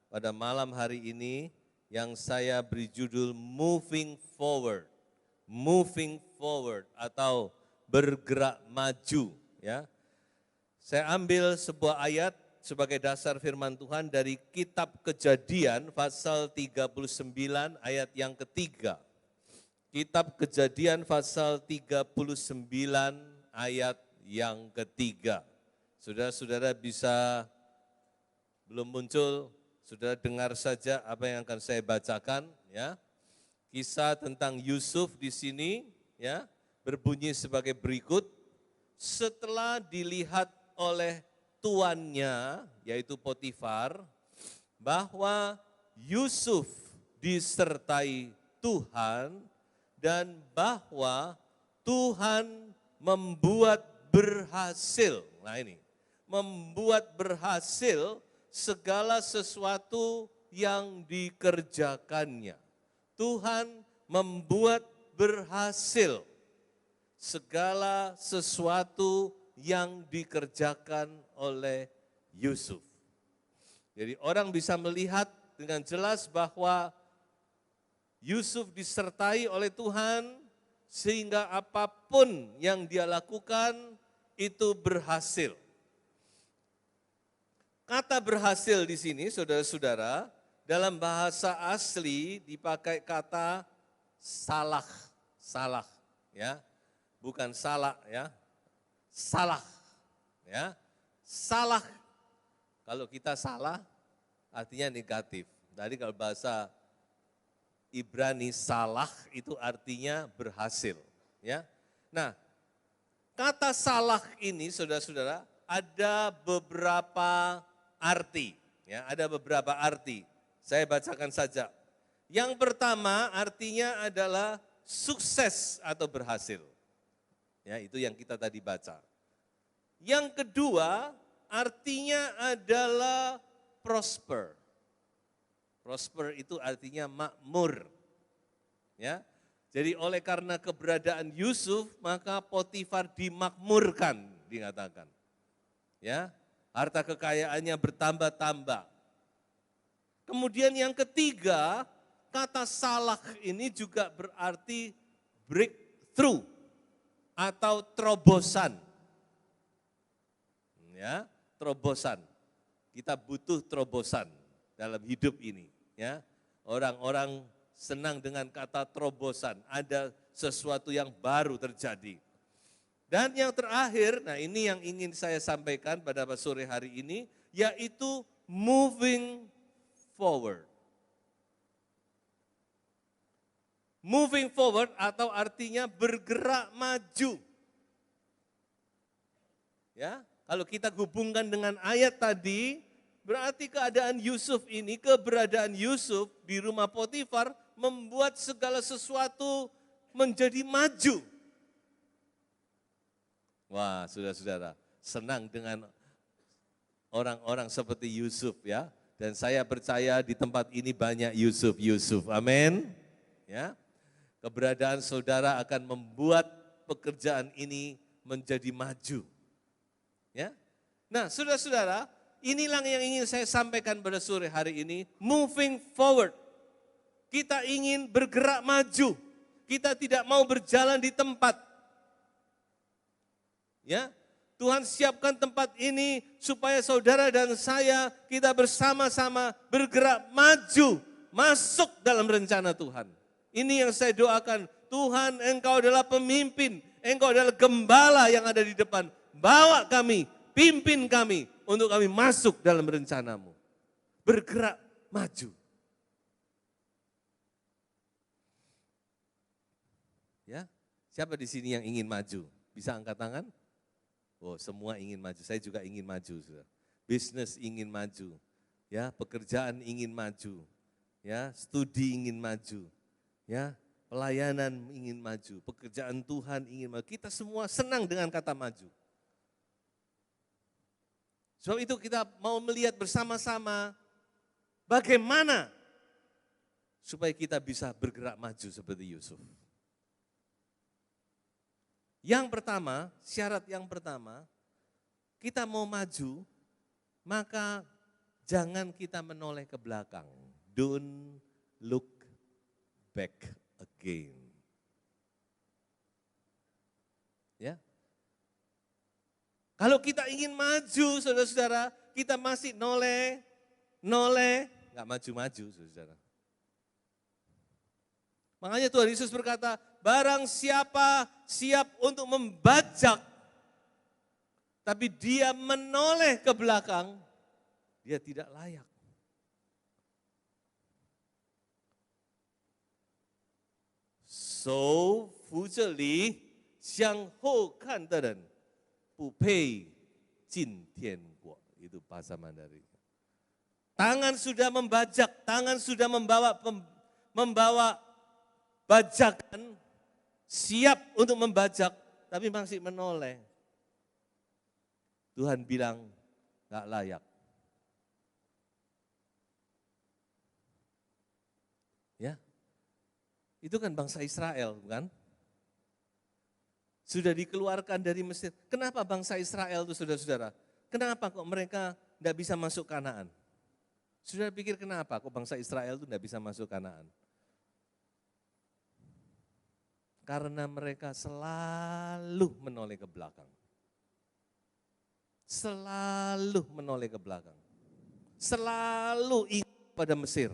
pada malam hari ini yang saya beri judul Moving Forward. Moving Forward atau bergerak maju, ya. Saya ambil sebuah ayat sebagai dasar firman Tuhan dari kitab Kejadian pasal 39 ayat yang ketiga. Kitab Kejadian pasal 39 ayat yang ketiga. Saudara-saudara bisa belum muncul, saudara dengar saja apa yang akan saya bacakan, ya. Kisah tentang Yusuf di sini, ya, berbunyi sebagai berikut. Setelah dilihat oleh tuannya, yaitu Potifar, bahwa Yusuf disertai Tuhan dan bahwa Tuhan membuat berhasil. Nah ini, membuat berhasil segala sesuatu yang dikerjakannya. Tuhan membuat berhasil segala sesuatu yang dikerjakan oleh Yusuf. Jadi orang bisa melihat dengan jelas bahwa Yusuf disertai oleh Tuhan sehingga apapun yang dia lakukan itu berhasil. Kata berhasil di sini, saudara-saudara, dalam bahasa asli dipakai kata salah, ya, bukan salah, ya, salah, ya, salah. Kalau kita salah, artinya negatif. Tadi kalau bahasa Ibrani salah itu artinya berhasil, ya. Nah, kata salah ini, saudara-saudara, ada beberapa arti, ya, ada beberapa arti. Saya bacakan saja. Yang pertama artinya adalah sukses atau berhasil. Ya, itu yang kita tadi baca. Yang kedua artinya adalah prosper. Prosper itu artinya makmur. Ya. Jadi oleh karena keberadaan Yusuf, maka Potifar dimakmurkan, dikatakan. Ya, harta kekayaannya bertambah-tambah. Kemudian yang ketiga, kata salah ini juga berarti breakthrough atau terobosan. Ya, terobosan. Kita butuh terobosan dalam hidup ini, ya. Orang-orang senang dengan kata terobosan, ada sesuatu yang baru terjadi. Dan yang terakhir, nah ini yang ingin saya sampaikan pada sore hari ini, yaitu moving forward. Moving forward atau artinya bergerak maju. Ya, kalau kita hubungkan dengan ayat tadi, berarti keadaan Yusuf ini, keberadaan Yusuf di rumah Potifar membuat segala sesuatu menjadi maju. Wah, saudara-saudara, senang dengan orang-orang seperti Yusuf, ya. Dan saya percaya di tempat ini banyak Yusuf. Amin. Ya. Keberadaan saudara akan membuat pekerjaan ini menjadi maju. Ya. Nah, saudara-saudara, inilah yang ingin saya sampaikan pada sore hari ini, moving forward. Kita ingin bergerak maju. Kita tidak mau berjalan di tempat. Ya. Tuhan siapkan tempat ini supaya saudara dan saya kita bersama-sama bergerak maju, masuk dalam rencana Tuhan. Ini yang saya doakan, Tuhan Engkau adalah pemimpin, Engkau adalah gembala yang ada di depan. Bawa kami, pimpin kami untuk kami masuk dalam rencanamu. Bergerak maju. Ya, siapa di sini yang ingin maju? Bisa angkat tangan? Oh, semua ingin maju, saya juga ingin maju. Bisnis ingin maju, ya, pekerjaan ingin maju, ya, studi ingin maju, ya, pelayanan ingin maju, pekerjaan Tuhan ingin maju. Kita semua senang dengan kata maju. Sebab itu kita mau melihat bersama-sama bagaimana supaya kita bisa bergerak maju seperti Yusuf. Yang pertama, syarat yang pertama, kita mau maju, maka Jangan kita menoleh ke belakang. Don't look back again. Ya. Kalau kita ingin maju, saudara-saudara, kita masih noleh, nggak maju-maju, saudara. Makanya Tuhan Yesus berkata, barang siapa siap untuk membajak, tapi dia menoleh ke belakang, dia tidak layak. So, 扶着犁向后看的人不配进天国. Itu bahasa Mandarin. Tangan sudah membajak, tangan sudah membawa bajakan, siap untuk membajak, tapi masih menoleh. Tuhan bilang, enggak layak. Ya, itu kan bangsa Israel, bukan? Sudah dikeluarkan dari Mesir. Kenapa bangsa Israel itu, saudara-saudara? Kenapa kok mereka tidak bisa masuk Kanaan? Saudara pikir kenapa kok bangsa Israel itu tidak bisa masuk Kanaan? Karena mereka selalu menoleh ke belakang. Selalu menoleh ke belakang. Selalu ingat pada Mesir.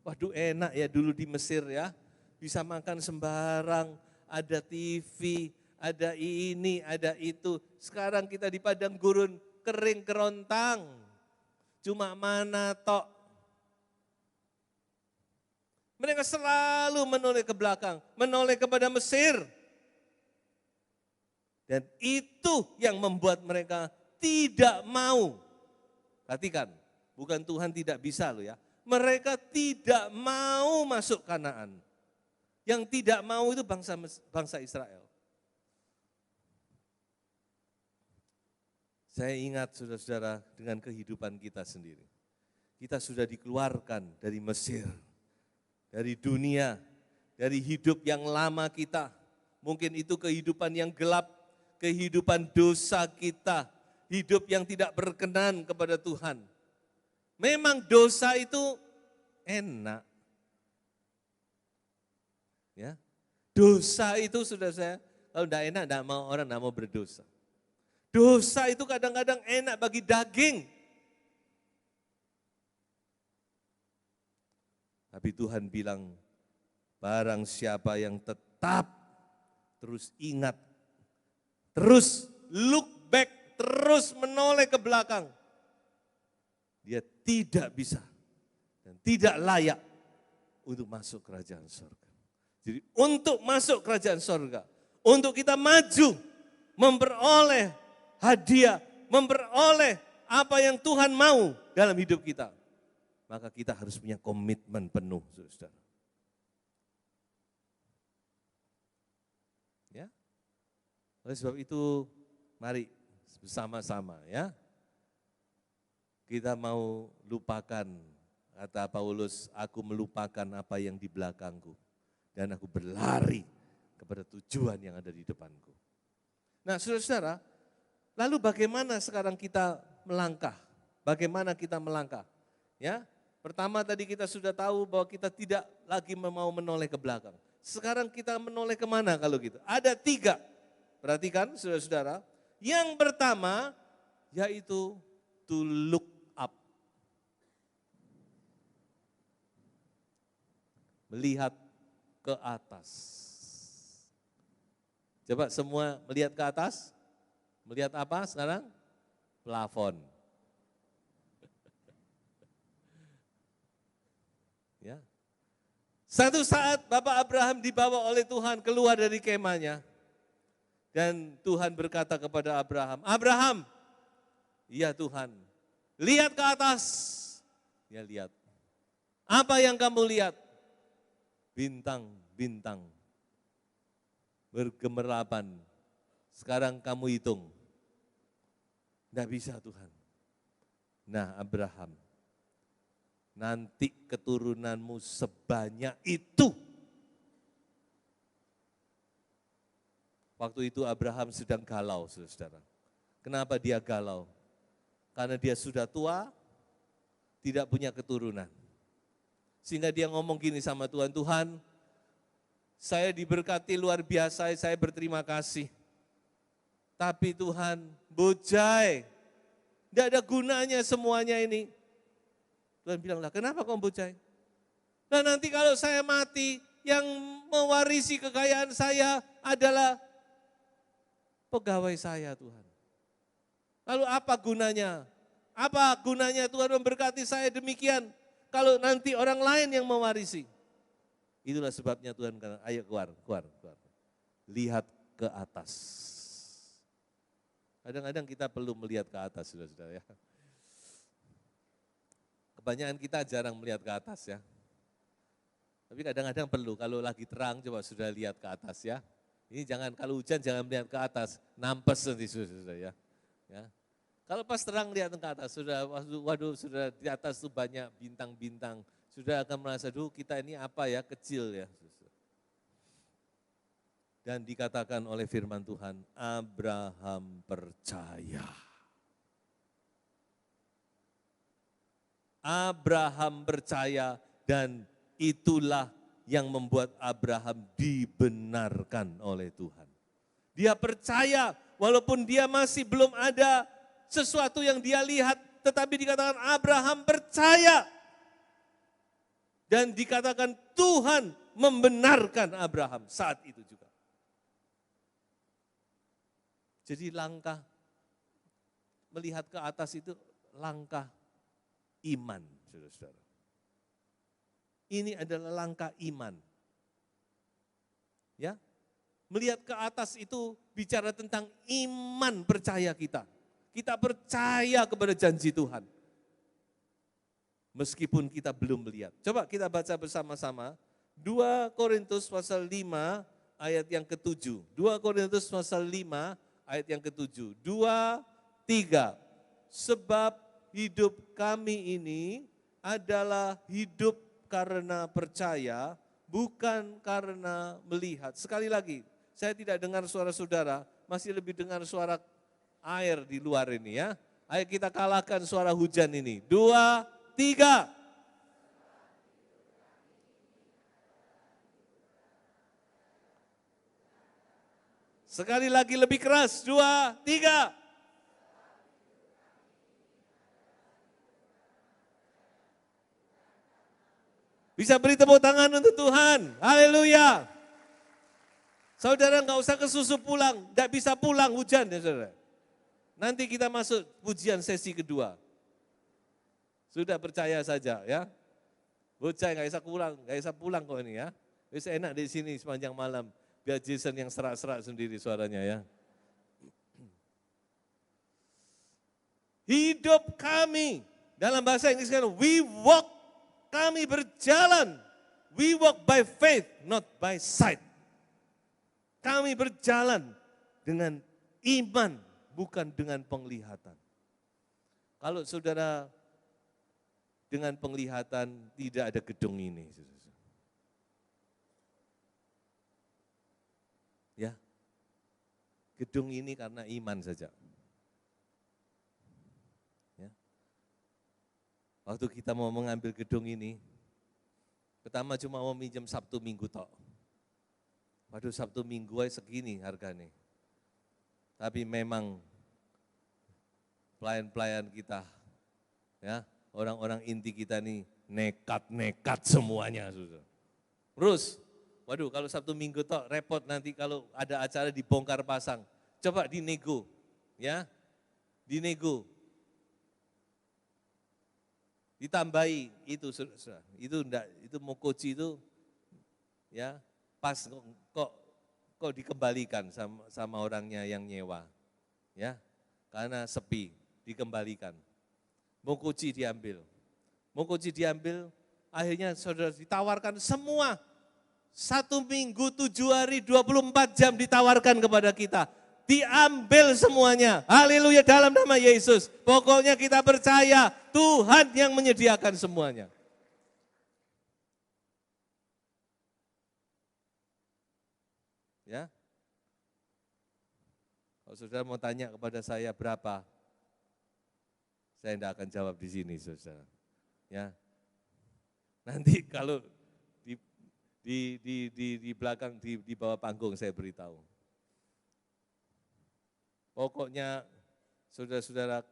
Waduh enak ya dulu di Mesir ya, bisa makan sembarang, ada TV, ada ini, ada itu. Sekarang kita di padang gurun, kering kerontang, cuma mana tok. Mereka selalu menoleh ke belakang, menoleh kepada Mesir. Dan itu yang membuat mereka tidak mau. Perhatikan, bukan Tuhan tidak bisa loh ya. Mereka tidak mau masuk Kanaan. Yang tidak mau itu bangsa Israel. Saya ingat saudara-saudara dengan kehidupan kita sendiri. Kita sudah dikeluarkan dari Mesir, dari dunia, dari hidup yang lama kita. Mungkin itu kehidupan yang gelap, kehidupan dosa kita, hidup yang tidak berkenan kepada Tuhan. Memang dosa itu enak. Ya, dosa itu sudah saya, kalau tidak enak, orang tidak mau berdosa. Dosa itu kadang-kadang enak bagi daging. Tapi Tuhan bilang, barang siapa yang tetap terus ingat, terus look back, terus menoleh ke belakang, dia tidak bisa dan tidak layak untuk masuk kerajaan surga. Jadi untuk masuk kerajaan surga, untuk kita maju, memperoleh hadiah, memperoleh apa yang Tuhan mau dalam hidup kita, maka kita harus punya komitmen penuh, saudara. Ya, oleh sebab itu, mari bersama-sama ya, kita mau lupakan, kata Paulus, aku melupakan apa yang di belakangku, dan aku berlari kepada tujuan yang ada di depanku. Nah saudara-saudara, lalu bagaimana sekarang kita melangkah? Bagaimana kita melangkah? Ya, pertama tadi kita sudah tahu bahwa kita tidak lagi mau menoleh ke belakang. Sekarang kita menoleh kemana kalau gitu? Ada 3, perhatikan saudara-saudara. Yang pertama yaitu to look up. Melihat ke atas. Coba semua melihat ke atas. Melihat apa sekarang? Plafon. Ya. Satu saat Bapak Abraham dibawa oleh Tuhan keluar dari kemahnya. Dan Tuhan berkata kepada Abraham, Abraham, iya Tuhan, lihat ke atas. Ya lihat. Apa yang kamu lihat? Bintang-bintang bergemerlapan. Sekarang kamu hitung. Tidak bisa Tuhan. Nah Abraham, nanti keturunanmu sebanyak itu. Waktu itu Abraham sedang galau, saudara. Kenapa dia galau? Karena dia sudah tua, tidak punya keturunan. Sehingga dia ngomong gini sama Tuhan, Tuhan, saya diberkati luar biasa, saya berterima kasih. Tapi Tuhan, bujai, tidak ada gunanya semuanya ini. Tuhan bilang, lah kenapa kau bujai? Nah nanti kalau saya mati, yang mewarisi kekayaan saya adalah pegawai saya Tuhan. Lalu apa gunanya? Apa gunanya Tuhan memberkati saya demikian kalau nanti orang lain yang mewarisi? Itulah sebabnya Tuhan kata, ayo keluar. Lihat ke atas. Kadang-kadang kita perlu melihat ke atas, saudara-saudara ya. Kebanyakan kita jarang melihat ke atas ya. Tapi kadang-kadang perlu, kalau lagi terang coba sudah lihat ke atas ya. Ini jangan, kalau hujan jangan melihat ke atas, nampes nanti sudah ya. Kalau pas terang lihat ke atas, sudah waduh sudah di atas tuh banyak bintang-bintang. Sudah akan merasa, duh kita ini apa ya, kecil ya. Dan dikatakan oleh firman Tuhan, Abraham percaya. Abraham percaya dan itulah yang membuat Abraham dibenarkan oleh Tuhan. Dia percaya walaupun dia masih belum ada sesuatu yang dia lihat, tetapi dikatakan Abraham percaya. Dan dikatakan Tuhan membenarkan Abraham saat itu juga. Jadi langkah melihat ke atas itu langkah iman, saudara-saudara. Ini adalah langkah iman. Ya, melihat ke atas itu bicara tentang iman percaya kita. Kita percaya kepada janji Tuhan. Meskipun kita belum melihat. Coba kita baca bersama-sama 2 Korintus pasal 5 ayat yang ke-7. 2 Korintus pasal 5 ayat yang ke-7. 2, 3. Sebab hidup kami ini adalah hidup karena percaya, bukan karena melihat. Sekali lagi, saya tidak dengar suara saudara, masih lebih dengar suara air di luar ini ya. Ayo kita kalahkan suara hujan ini. 2, 3. Sekali lagi lebih keras, 2, 3. Bisa beri tepuk tangan untuk Tuhan, haleluya. Saudara nggak usah kesusu pulang, nggak bisa pulang hujan ya saudara. Nanti kita masuk pujian sesi kedua. Sudah percaya saja ya. Bocah nggak bisa pulang kok ini ya. Bisa enak di sini sepanjang malam. Biar Jason yang serak-serak sendiri suaranya ya. Hidup kami, dalam bahasa Inggris kan, we walk, kami berjalan. We walk by faith, not by sight. Kami berjalan dengan iman, bukan dengan penglihatan. Kalau saudara dengan penglihatan tidak ada gedung ini. Ya, gedung ini karena iman saja. Ya. Waktu kita mau mengambil gedung ini, pertama cuma mau minjem Sabtu Minggu tok. Waduh Sabtu Minggu aja segini harganya. Tapi memang pelayan-pelayan kita, ya orang-orang inti kita nih nekat-nekat semuanya. Terus, waduh kalau Sabtu Minggu toh repot nanti kalau ada acara dibongkar pasang. Coba dinego, ya, dinego. Ditambahi itu, itu mokoci itu, ya pas kok dikembalikan sama orangnya yang nyewa, ya, karena sepi dikembalikan. Mokoci diambil, akhirnya saudara ditawarkan semua. 1 minggu, 7 hari, 24 jam ditawarkan kepada kita. Diambil semuanya, haleluya dalam nama Yesus. Pokoknya kita percaya Tuhan yang menyediakan semuanya. Ya, kalau saudara mau tanya kepada saya berapa, Saya tidak akan jawab di sini, saudara. Ya, nanti kalau di belakang, di bawah panggung saya beritahu. Pokoknya saudara-saudara,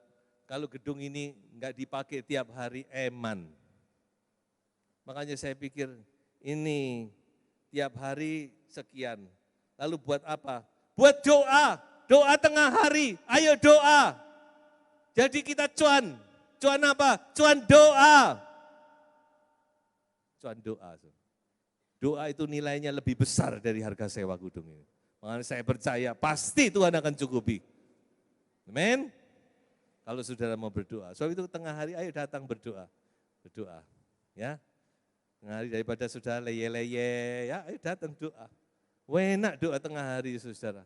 kalau gedung ini enggak dipakai tiap hari, eman. Makanya saya pikir ini tiap hari sekian. Lalu buat apa? Buat doa, doa tengah hari, ayo doa. Jadi kita cuan apa? Cuan doa. Cuan doa. Doa itu nilainya lebih besar dari harga sewa gedung ini. Makanya saya percaya pasti Tuhan akan cukupi. Amin. Kalau saudara mau berdoa, soal itu tengah hari ayo datang berdoa. Berdoa, ya. Tengah hari daripada saudara leye-leye, ya ayo datang doa. Enak doa tengah hari saudara.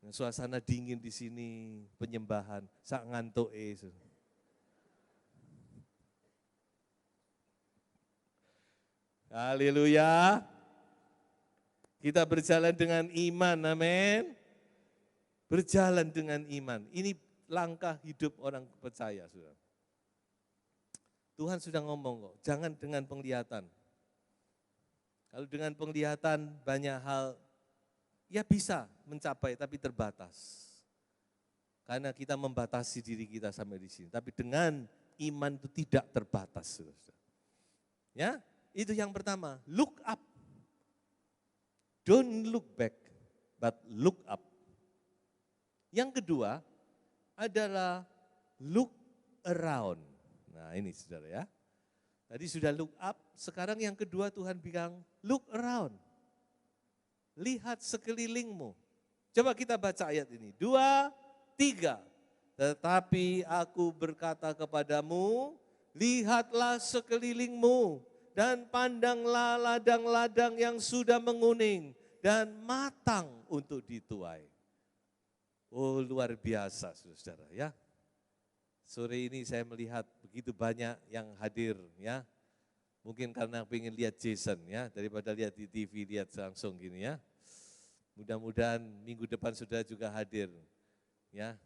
Suasana dingin di sini, penyembahan, sak ngantuk Haleluya. Kita berjalan dengan iman, amin. Berjalan dengan iman. Ini langkah hidup orang percaya, saudara. Tuhan sudah ngomong kok, jangan dengan penglihatan. Kalau dengan penglihatan banyak hal, ya bisa mencapai tapi terbatas. Karena kita membatasi diri kita sampai di sini. Tapi dengan iman itu tidak terbatas. Saudara. Ya, itu yang pertama, look up. Don't look back, but look up. Yang kedua adalah look around. Nah ini saudara ya. Tadi sudah look up, sekarang yang kedua Tuhan bilang look around. Lihat sekelilingmu. Coba kita baca ayat ini. 2, 3. Tetapi aku berkata kepadamu, lihatlah sekelilingmu dan pandanglah ladang-ladang yang sudah menguning dan matang untuk dituai. Oh luar biasa saudara ya. Sore ini saya melihat begitu banyak yang hadir ya. Mungkin karena pengen lihat Jason ya, daripada lihat di TV, lihat langsung gini ya. Mudah-mudahan minggu depan sudah juga hadir ya.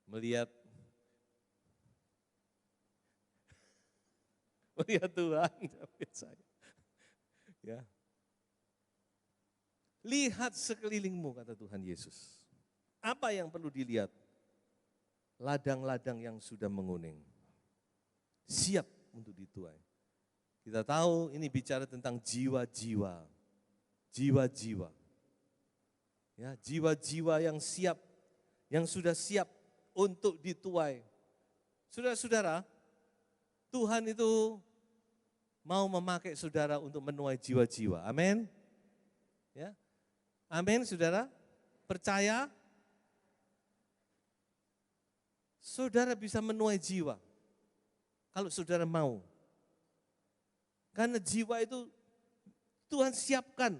Melihat Tuhan, saya. Ya. Lihat sekelilingmu kata Tuhan Yesus. Apa yang perlu dilihat? Ladang-ladang yang sudah menguning. Siap untuk dituai. Kita tahu ini bicara tentang jiwa-jiwa. Jiwa-jiwa. Ya, jiwa-jiwa yang siap, yang sudah siap untuk dituai. Saudara-saudara, Tuhan itu mau memakai saudara untuk menuai jiwa-jiwa. Amin. Ya. Amin, saudara. Percaya? Saudara bisa menuai jiwa. Kalau saudara mau. Karena jiwa itu Tuhan siapkan.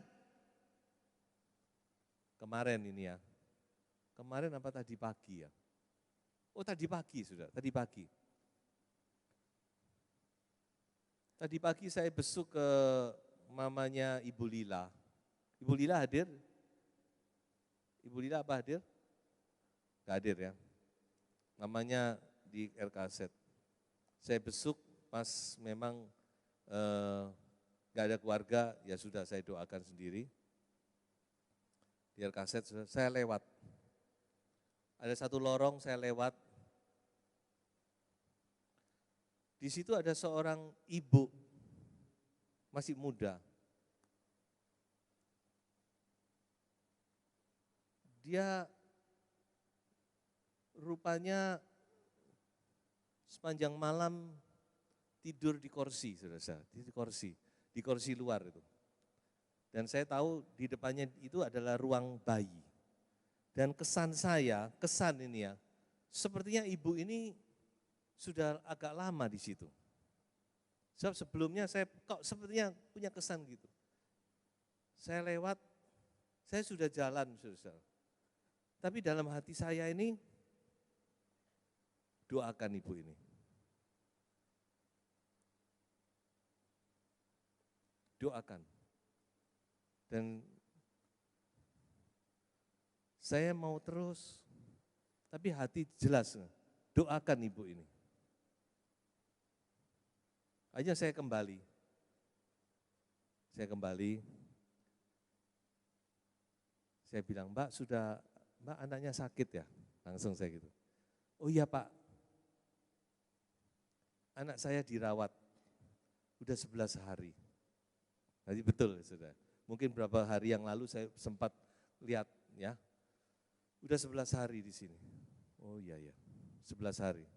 Kemarin ini ya. Kemarin apa tadi pagi ya? Oh tadi pagi saudara, tadi pagi. Tadi pagi saya besuk ke mamanya Ibu Lila. Ibu Lila hadir? Ibu Lila apa hadir? Gak hadir ya. Namanya di RKZ. Saya besuk pas memang gak ada keluarga, ya sudah saya doakan sendiri. Di RKZ saya lewat. Ada satu lorong saya lewat. Di situ ada seorang ibu, masih muda. Dia rupanya sepanjang malam tidur di kursi, saudara, di kursi luar itu. Dan saya tahu di depannya itu adalah ruang bayi. Dan kesan ini ya, sepertinya ibu ini sudah agak lama di situ. Sebab sebelumnya saya kok sepertinya punya kesan gitu. Saya lewat, saya sudah jalan, saudara. Tapi dalam hati saya ini, doakan ibu ini. Doakan. Dan saya mau terus, tapi hati jelas. doakan ibu ini. Akhirnya saya kembali. Saya bilang, Mbak anaknya sakit ya? Langsung saya gitu. Oh iya Pak, anak saya dirawat, udah 11 hari. Jadi betul sudah. Mungkin beberapa hari yang lalu saya sempat lihat ya, udah 11 hari di sini. Oh iya ya, 11 hari.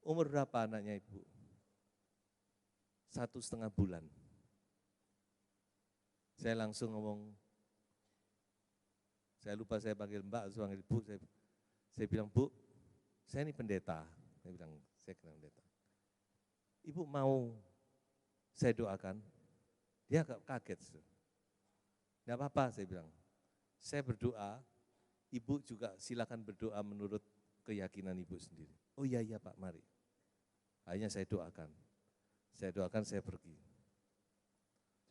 Umur berapa anaknya ibu? 1,5 bulan. Saya langsung ngomong, saya lupa saya panggil Mbak, saya panggil Bu, saya bilang, Bu, saya ini pendeta. Saya bilang, saya kenal pendeta. Ibu mau saya doakan? Dia agak kaget. Enggak apa-apa, saya bilang. Saya berdoa, ibu juga silakan berdoa menurut keyakinan ibu sendiri. Oh iya Pak, mari. Akhirnya saya doakan, saya pergi.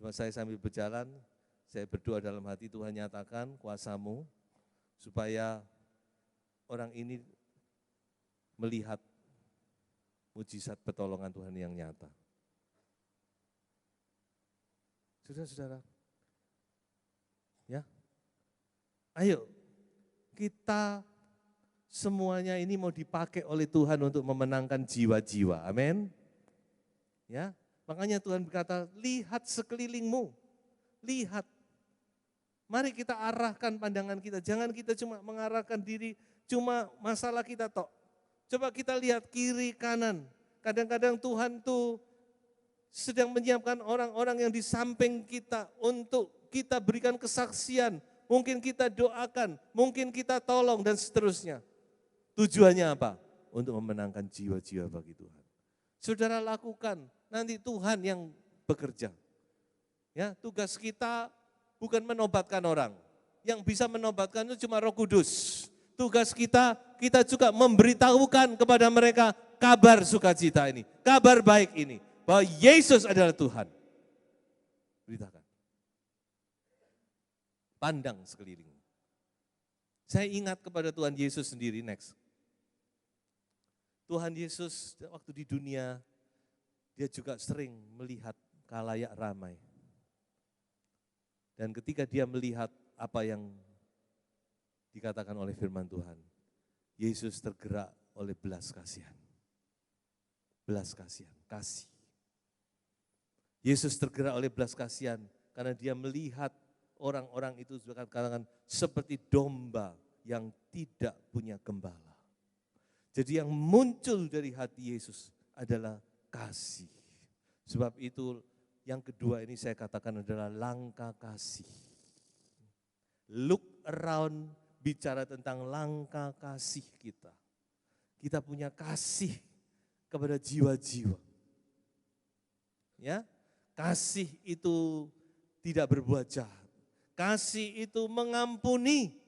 Cuma saya sambil berjalan, saya berdoa dalam hati, Tuhan nyatakan kuasa-Mu, supaya orang ini melihat mujizat pertolongan Tuhan yang nyata. Saudara-saudara, ya, ayo kita semuanya ini mau dipakai oleh Tuhan untuk memenangkan jiwa-jiwa, amin. Ya, makanya Tuhan berkata, lihat sekelilingmu, lihat. Mari kita arahkan pandangan kita, jangan kita cuma mengarahkan diri, cuma masalah kita tok. Coba kita lihat kiri kanan, kadang-kadang Tuhan tuh sedang menyiapkan orang-orang yang di samping kita untuk kita berikan kesaksian, mungkin kita doakan, mungkin kita tolong dan seterusnya. Tujuannya apa? Untuk memenangkan jiwa-jiwa bagi Tuhan. Saudara lakukan, nanti Tuhan yang bekerja. Ya, tugas kita bukan menobatkan orang. Yang bisa menobatkan itu cuma Roh Kudus. Tugas kita juga memberitahukan kepada mereka kabar sukacita ini, kabar baik ini, bahwa Yesus adalah Tuhan. Beritakan. Pandang sekeliling. Saya ingat kepada Tuhan Yesus sendiri next. Tuhan Yesus waktu di dunia, dia juga sering melihat khalayak ramai. Dan ketika dia melihat apa yang dikatakan oleh firman Tuhan, Yesus tergerak oleh belas kasihan. Belas kasihan, kasih. Yesus tergerak oleh belas kasihan karena dia melihat orang-orang itu katakan seperti domba yang tidak punya gembala. Jadi yang muncul dari hati Yesus adalah kasih. Sebab itu yang kedua ini saya katakan adalah langkah kasih. Look around bicara tentang langkah kasih kita. Kita punya kasih kepada jiwa-jiwa. Ya, kasih itu tidak berbuat jahat. Kasih itu mengampuni.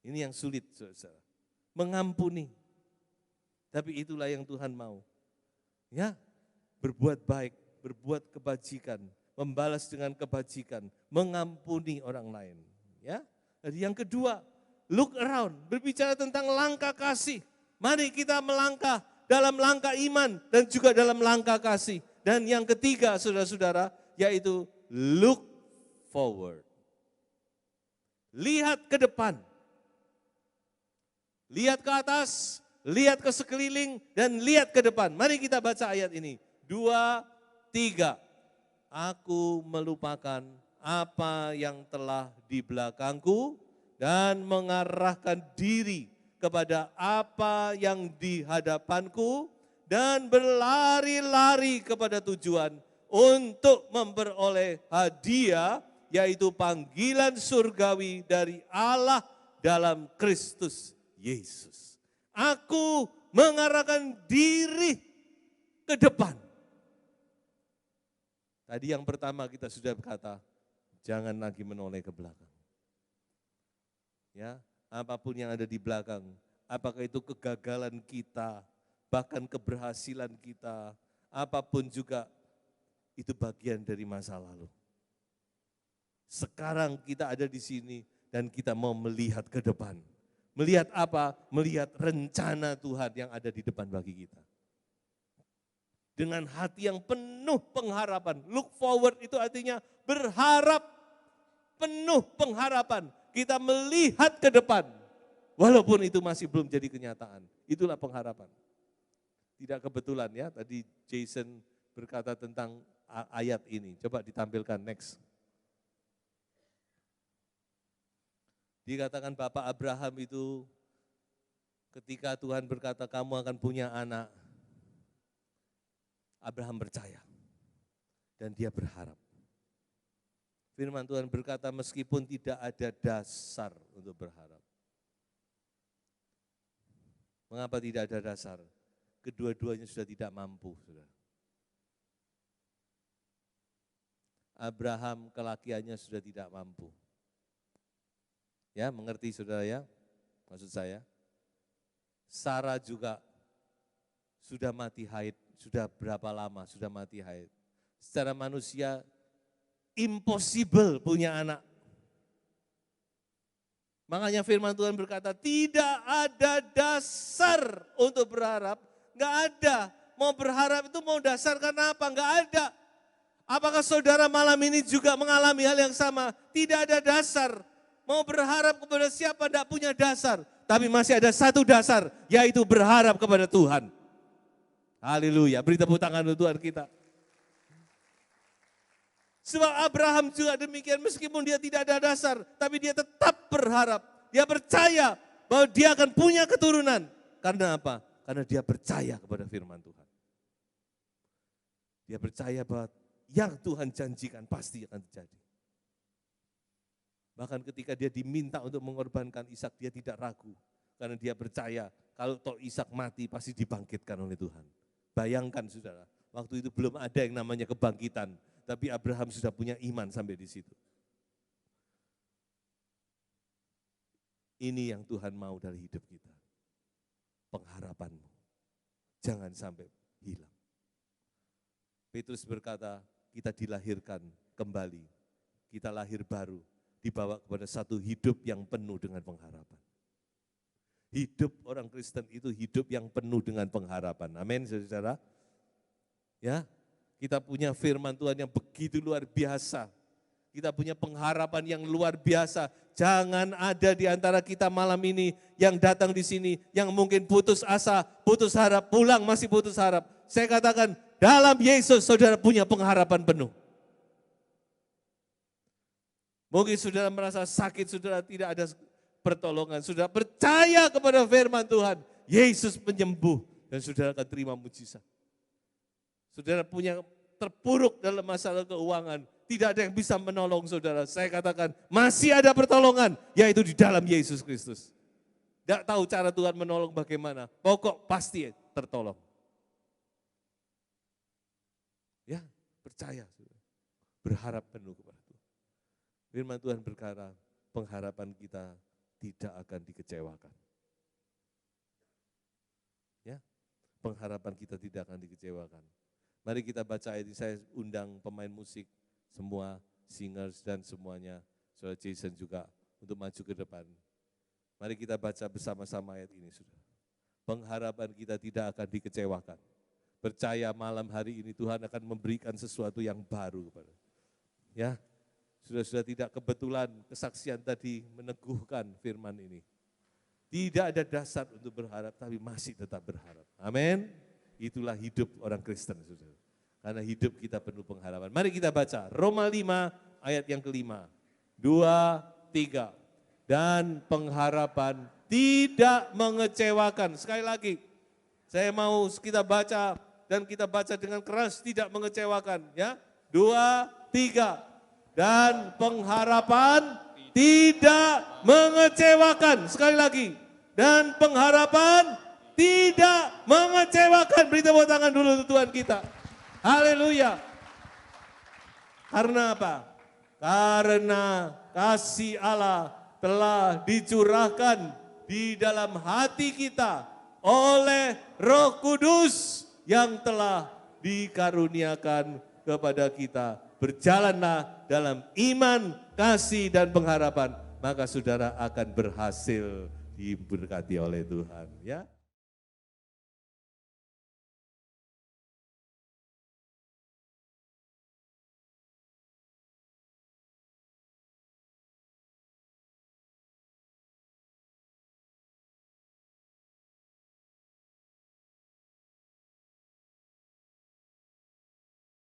Ini yang sulit, saudara. Mengampuni. Tapi itulah yang Tuhan mau. Ya, berbuat baik, berbuat kebajikan, membalas dengan kebajikan, mengampuni orang lain. Ya. Jadi yang kedua, look around, berbicara tentang langkah kasih. Mari kita melangkah dalam langkah iman dan juga dalam langkah kasih. Dan yang ketiga, saudara-saudara, yaitu look forward. Lihat ke depan. Lihat ke atas, lihat ke sekeliling, dan lihat ke depan. Mari kita baca ayat ini. 2, 3. Aku melupakan apa yang telah di belakangku dan mengarahkan diri kepada apa yang di hadapanku dan berlari-lari kepada tujuan untuk memperoleh hadiah, yaitu panggilan surgawi dari Allah dalam Kristus Yesus. Aku mengarahkan diri ke depan. Tadi yang pertama kita sudah berkata, jangan lagi menoleh ke belakang. Ya, apapun yang ada di belakang, apakah itu kegagalan kita, bahkan keberhasilan kita, apapun juga itu bagian dari masa lalu. Sekarang kita ada di sini dan kita mau melihat ke depan. Melihat apa? Melihat rencana Tuhan yang ada di depan bagi kita. Dengan hati yang penuh pengharapan. Look forward itu artinya berharap, penuh pengharapan. Kita melihat ke depan. Walaupun itu masih belum jadi kenyataan. Itulah pengharapan. Tidak kebetulan ya, tadi Jason berkata tentang ayat ini. Coba ditampilkan next. Dikatakan Bapak Abraham itu ketika Tuhan berkata kamu akan punya anak, Abraham percaya dan dia berharap. Firman Tuhan berkata meskipun tidak ada dasar untuk berharap. Mengapa tidak ada dasar? Kedua-duanya sudah tidak mampu. Saudara. Abraham kelakiannya sudah tidak mampu. Ya, mengerti saudara ya? Maksud saya. Sarah juga sudah mati haid, sudah berapa lama sudah mati haid. Secara manusia impossible punya anak. Makanya firman Tuhan berkata tidak ada dasar untuk berharap, enggak ada. Mau berharap itu mau dasarkan apa? Enggak ada. Apakah saudara malam ini juga mengalami hal yang sama? Tidak ada dasar. Mau berharap kepada siapa tidak punya dasar. Tapi masih ada satu dasar, yaitu berharap kepada Tuhan. Haleluya, beri tepuk tangan untuk Tuhan kita. Sebab Abraham juga demikian, meskipun dia tidak ada dasar, tapi dia tetap berharap. Dia percaya bahwa dia akan punya keturunan. Karena apa? Karena dia percaya kepada firman Tuhan. Dia percaya bahwa yang Tuhan janjikan pasti akan terjadi. Bahkan ketika dia diminta untuk mengorbankan Ishak, dia tidak ragu. Karena dia percaya kalau toh Ishak mati pasti dibangkitkan oleh Tuhan. Bayangkan saudara, waktu itu belum ada yang namanya kebangkitan. Tapi Abraham sudah punya iman sampai di situ. Ini yang Tuhan mau dari hidup kita. Pengharapanmu. Jangan sampai hilang. Petrus berkata, kita dilahirkan kembali. Kita lahir baru. Dibawa kepada satu hidup yang penuh dengan pengharapan. Hidup orang Kristen itu hidup yang penuh dengan pengharapan. Amin, saudara. Ya, kita punya firman Tuhan yang begitu luar biasa. Kita punya pengharapan yang luar biasa. Jangan ada di antara kita malam ini yang datang di sini yang mungkin putus asa, putus harap, pulang masih putus harap. Saya katakan, dalam Yesus saudara punya pengharapan penuh. Mungkin saudara merasa sakit, saudara tidak ada pertolongan. Saudara percaya kepada firman Tuhan. Yesus penyembuh dan saudara akan terima mujizat. Saudara punya terpuruk dalam masalah keuangan. Tidak ada yang bisa menolong saudara. Saya katakan masih ada pertolongan, yaitu di dalam Yesus Kristus. Tidak tahu cara Tuhan menolong bagaimana. Pokok pasti tertolong. Ya, percaya. Saudara. Berharap penuh kepada Tuhan. Firman Tuhan berkata, pengharapan kita tidak akan dikecewakan. Ya, pengharapan kita tidak akan dikecewakan. Mari kita baca ayat ini, saya undang pemain musik, semua singers dan semuanya, Saudara Jason juga untuk maju ke depan. Mari kita baca bersama-sama ayat ini, Saudara. Pengharapan kita tidak akan dikecewakan. Percaya malam hari ini Tuhan akan memberikan sesuatu yang baru kepada. Ya. Sudah tidak kebetulan kesaksian tadi meneguhkan firman ini. Tidak ada dasar untuk berharap, tapi masih tetap berharap. Amin. Itulah hidup orang Kristen, saudara. Karena hidup kita penuh pengharapan. Mari kita baca Roma 5 ayat yang kelima. 2, 3. Dan pengharapan tidak mengecewakan. Sekali lagi, saya mau kita baca dan kita baca dengan keras, tidak mengecewakan. Ya, 2, 3. Dan pengharapan tidak mengecewakan. Sekali lagi. Dan pengharapan tidak mengecewakan. Beri tepuk tangan dulu untuk Tuhan kita. Haleluya. Karena apa? Karena kasih Allah telah dicurahkan di dalam hati kita oleh Roh Kudus yang telah dikaruniakan kepada kita. Berjalanlah dalam iman, kasih, dan pengharapan, maka saudara akan berhasil diberkati oleh Tuhan ya.